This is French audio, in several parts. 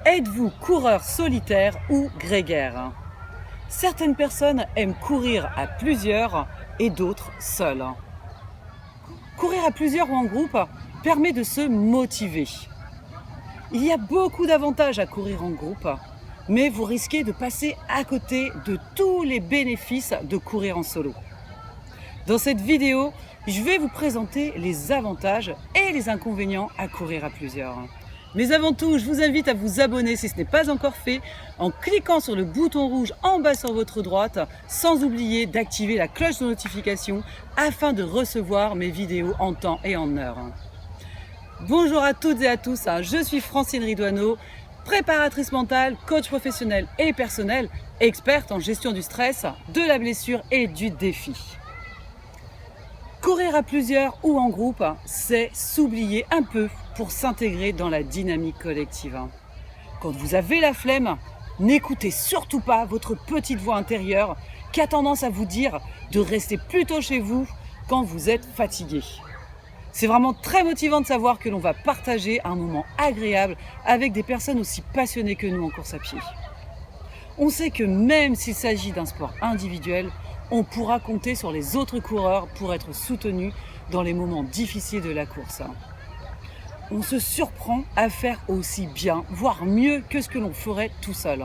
Êtes-vous coureur solitaire ou grégaire? Certaines personnes aiment courir à plusieurs et d'autres seules. Courir à plusieurs ou en groupe permet de se motiver. Il y a beaucoup d'avantages à courir en groupe, mais vous risquez de passer à côté de tous les bénéfices de courir en solo. Dans cette vidéo, je vais vous présenter les avantages et les inconvénients à courir à plusieurs. Mais avant tout, je vous invite à vous abonner si ce n'est pas encore fait en cliquant sur le bouton rouge en bas sur votre droite, sans oublier d'activer la cloche de notification afin de recevoir mes vidéos en temps et en heure. Bonjour à toutes et à tous, je suis Francine Ridouaneau, préparatrice mentale, coach professionnel et personnel, experte en gestion du stress, de la blessure et du défi. Courir à plusieurs ou en groupe, c'est s'oublier un peu pour s'intégrer dans la dynamique collective. Quand vous avez la flemme, n'écoutez surtout pas votre petite voix intérieure qui a tendance à vous dire de rester plutôt chez vous quand vous êtes fatigué. C'est vraiment très motivant de savoir que l'on va partager un moment agréable avec des personnes aussi passionnées que nous en course à pied. On sait que même s'il s'agit d'un sport individuel, on pourra compter sur les autres coureurs pour être soutenus dans les moments difficiles de la course. On se surprend à faire aussi bien, voire mieux que ce que l'on ferait tout seul.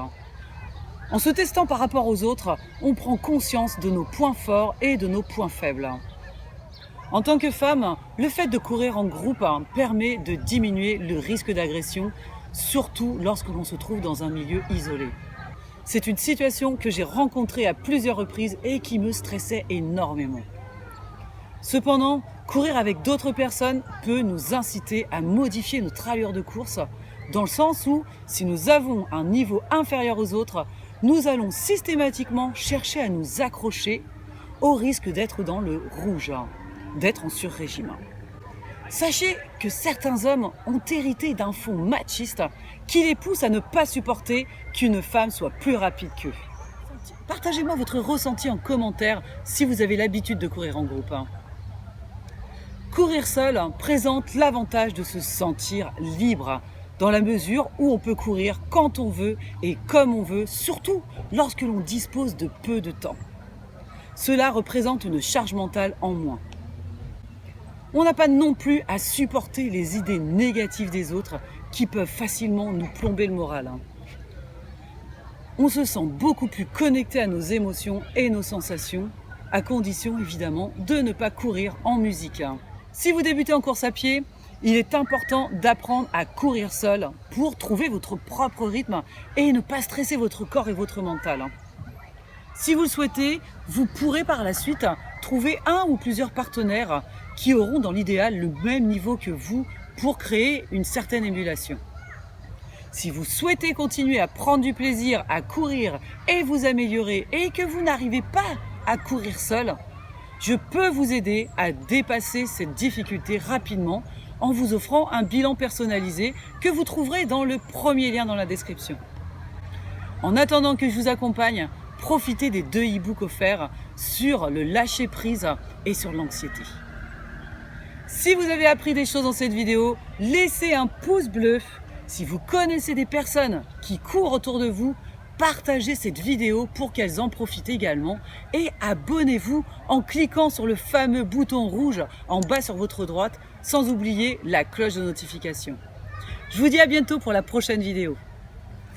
En se testant par rapport aux autres, on prend conscience de nos points forts et de nos points faibles. En tant que femme, le fait de courir en groupe permet de diminuer le risque d'agression, surtout lorsque l'on se trouve dans un milieu isolé. C'est une situation que j'ai rencontrée à plusieurs reprises et qui me stressait énormément. Cependant, courir avec d'autres personnes peut nous inciter à modifier notre allure de course, dans le sens où, si nous avons un niveau inférieur aux autres, nous allons systématiquement chercher à nous accrocher au risque d'être dans le rouge, d'être en sur-régime. Sachez que certains hommes ont hérité d'un fond machiste qui les pousse à ne pas supporter qu'une femme soit plus rapide qu'eux. Partagez-moi votre ressenti en commentaire si vous avez l'habitude de courir en groupe. Courir seul présente l'avantage de se sentir libre, dans la mesure où on peut courir quand on veut et comme on veut, surtout lorsque l'on dispose de peu de temps. Cela représente une charge mentale en moins. On n'a pas non plus à supporter les idées négatives des autres qui peuvent facilement nous plomber le moral. On se sent beaucoup plus connecté à nos émotions et nos sensations, à condition évidemment de ne pas courir en musique. Si vous débutez en course à pied, il est important d'apprendre à courir seul pour trouver votre propre rythme et ne pas stresser votre corps et votre mental. Si vous le souhaitez, vous pourrez par la suite trouver un ou plusieurs partenaires qui auront dans l'idéal le même niveau que vous pour créer une certaine émulation. Si vous souhaitez continuer à prendre du plaisir à courir et vous améliorer et que vous n'arrivez pas à courir seul, je peux vous aider à dépasser cette difficulté rapidement en vous offrant un bilan personnalisé que vous trouverez dans le premier lien dans la description. En attendant que je vous accompagne, profitez des 2 e-books offerts sur le lâcher-prise et sur l'anxiété. Si vous avez appris des choses dans cette vidéo, laissez un pouce bleu. Si vous connaissez des personnes qui courent autour de vous, partagez cette vidéo pour qu'elles en profitent également et abonnez-vous en cliquant sur le fameux bouton rouge en bas sur votre droite, sans oublier la cloche de notification. Je vous dis à bientôt pour la prochaine vidéo.